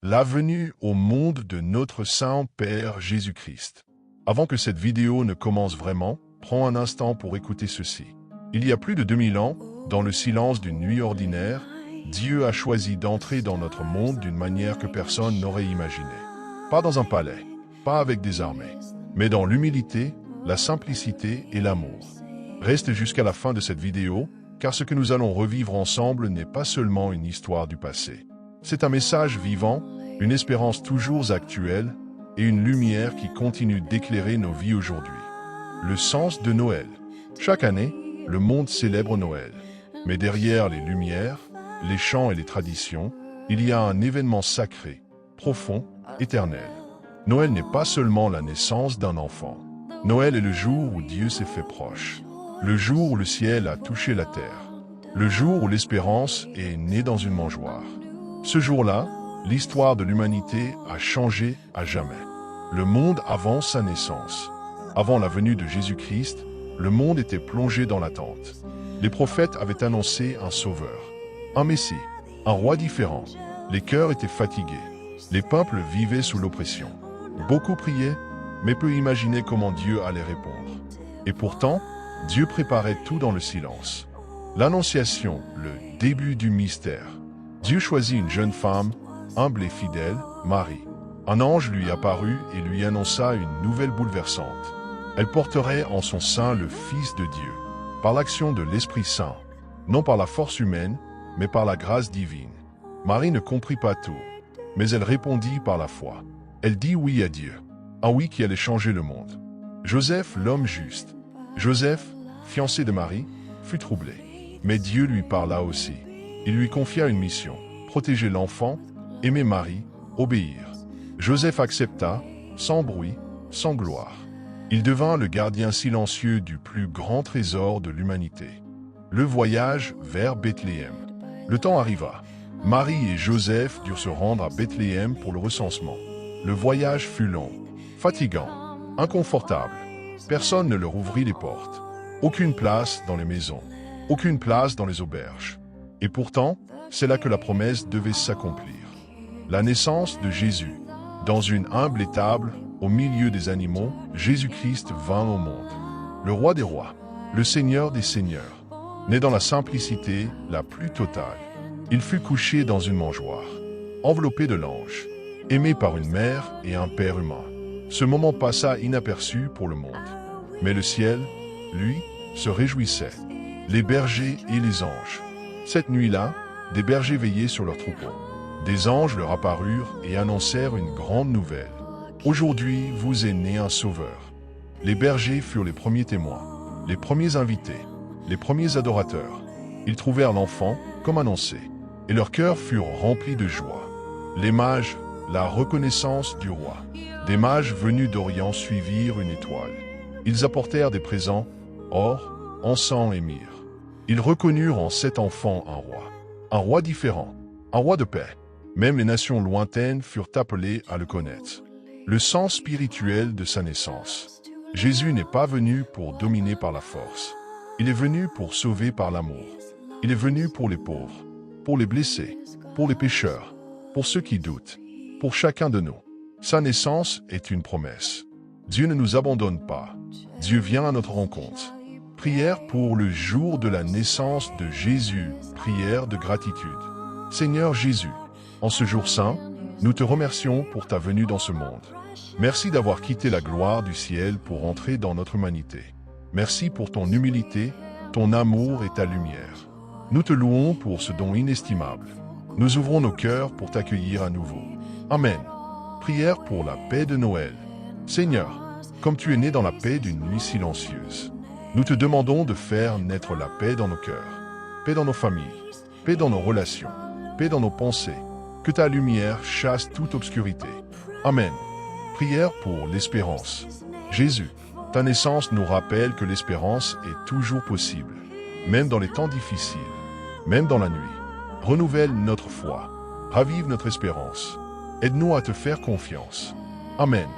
La venue au monde de notre Saint-Père Jésus-Christ. Avant que cette vidéo ne commence vraiment, prends un instant pour écouter ceci. Il y a plus de 2000 ans, dans le silence d'une nuit ordinaire, Dieu a choisi d'entrer dans notre monde d'une manière que personne n'aurait imaginée. Pas dans un palais, pas avec des armées, mais dans l'humilité, la simplicité et l'amour. Reste jusqu'à la fin de cette vidéo, car ce que nous allons revivre ensemble n'est pas seulement une histoire du passé. C'est un message vivant, une espérance toujours actuelle et une lumière qui continue d'éclairer nos vies aujourd'hui. Le sens de Noël. Chaque année, le monde célèbre Noël. Mais derrière les lumières, les chants et les traditions, il y a un événement sacré, profond, éternel. Noël n'est pas seulement la naissance d'un enfant. Noël est le jour où Dieu s'est fait proche. Le jour où le ciel a touché la terre. Le jour où l'espérance est née dans une mangeoire. Ce jour-là, l'histoire de l'humanité a changé à jamais. Le monde avant sa naissance. Avant la venue de Jésus-Christ, le monde était plongé dans l'attente. Les prophètes avaient annoncé un sauveur, un Messie, un roi différent. Les cœurs étaient fatigués. Les peuples vivaient sous l'oppression. Beaucoup priaient, mais peu imaginaient comment Dieu allait répondre. Et pourtant, Dieu préparait tout dans le silence. L'Annonciation, le début du mystère. Dieu choisit une jeune femme, humble et fidèle, Marie. Un ange lui apparut et lui annonça une nouvelle bouleversante. Elle porterait en son sein le Fils de Dieu, par l'action de l'Esprit Saint, non par la force humaine, mais par la grâce divine. Marie ne comprit pas tout, mais elle répondit par la foi. Elle dit oui à Dieu, un oui qui allait changer le monde. Joseph, l'homme juste. Joseph, fiancé de Marie, fut troublé. Mais Dieu lui parla aussi. Il lui confia une mission, protéger l'enfant, aimer Marie, obéir. Joseph accepta, sans bruit, sans gloire. Il devint le gardien silencieux du plus grand trésor de l'humanité. Le voyage vers Bethléem. Le temps arriva. Marie et Joseph durent se rendre à Bethléem pour le recensement. Le voyage fut long, fatigant, inconfortable. Personne ne leur ouvrit les portes. Aucune place dans les maisons, aucune place dans les auberges. Et pourtant, c'est là que la promesse devait s'accomplir. La naissance de Jésus. Dans une humble étable, au milieu des animaux, Jésus-Christ vint au monde. Le roi des rois, le Seigneur des seigneurs, né dans la simplicité la plus totale. Il fut couché dans une mangeoire, enveloppé de l'ange, aimé par une mère et un père humain. Ce moment passa inaperçu pour le monde. Mais le ciel, lui, se réjouissait. Les bergers et les anges. Cette nuit-là, des bergers veillaient sur leurs troupeaux. Des anges leur apparurent et annoncèrent une grande nouvelle. Aujourd'hui, vous est né un sauveur. Les bergers furent les premiers témoins, les premiers invités, les premiers adorateurs. Ils trouvèrent l'enfant, comme annoncé, et leurs cœurs furent remplis de joie. Les mages, la reconnaissance du roi. Des mages venus d'Orient suivirent une étoile. Ils apportèrent des présents, or, encens et myrrhe. Ils reconnurent en cet enfant un roi différent, un roi de paix. Même les nations lointaines furent appelées à le connaître. Le sens spirituel de sa naissance. Jésus n'est pas venu pour dominer par la force. Il est venu pour sauver par l'amour. Il est venu pour les pauvres, pour les blessés, pour les pécheurs, pour ceux qui doutent, pour chacun de nous. Sa naissance est une promesse. Dieu ne nous abandonne pas. Dieu vient à notre rencontre. Prière pour le jour de la naissance de Jésus. Prière de gratitude. Seigneur Jésus, en ce jour saint, nous te remercions pour ta venue dans ce monde. Merci d'avoir quitté la gloire du ciel pour entrer dans notre humanité. Merci pour ton humilité, ton amour et ta lumière. Nous te louons pour ce don inestimable. Nous ouvrons nos cœurs pour t'accueillir à nouveau. Amen. Prière pour la paix de Noël. Seigneur, comme tu es né dans la paix d'une nuit silencieuse, nous te demandons de faire naître la paix dans nos cœurs, paix dans nos familles, paix dans nos relations, paix dans nos pensées. Que ta lumière chasse toute obscurité. Amen. Prière pour l'espérance. Jésus, ta naissance nous rappelle que l'espérance est toujours possible, même dans les temps difficiles, même dans la nuit. Renouvelle notre foi, ravive notre espérance. Aide-nous à te faire confiance. Amen.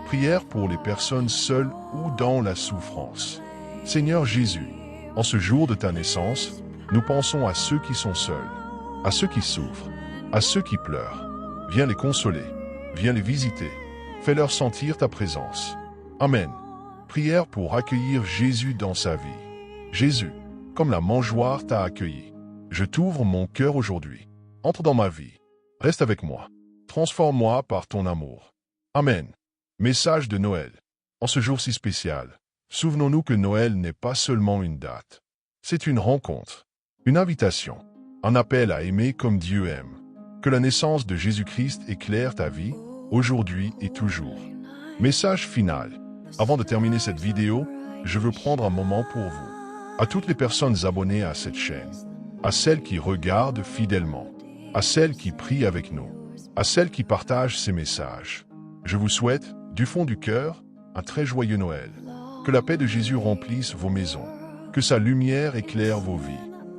Prière pour les personnes seules ou dans la souffrance. Seigneur Jésus, en ce jour de ta naissance, nous pensons à ceux qui sont seuls, à ceux qui souffrent, à ceux qui pleurent. Viens les consoler. Viens les visiter. Fais-leur sentir ta présence. Amen. Prière pour accueillir Jésus dans sa vie. Jésus, comme la mangeoire t'a accueilli, je t'ouvre mon cœur aujourd'hui. Entre dans ma vie. Reste avec moi. Transforme-moi par ton amour. Amen. Message de Noël. En ce jour si spécial, souvenons-nous que Noël n'est pas seulement une date. C'est une rencontre, une invitation, un appel à aimer comme Dieu aime. Que la naissance de Jésus-Christ éclaire ta vie, aujourd'hui et toujours. Message final. Avant de terminer cette vidéo, je veux prendre un moment pour vous. À toutes les personnes abonnées à cette chaîne, à celles qui regardent fidèlement, à celles qui prient avec nous, à celles qui partagent ces messages. Je vous souhaite, du fond du cœur, un très joyeux Noël. Que la paix de Jésus remplisse vos maisons, que sa lumière éclaire vos vies,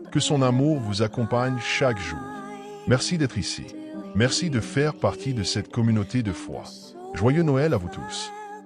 que son amour vous accompagne chaque jour. Merci d'être ici. Merci de faire partie de cette communauté de foi. Joyeux Noël à vous tous.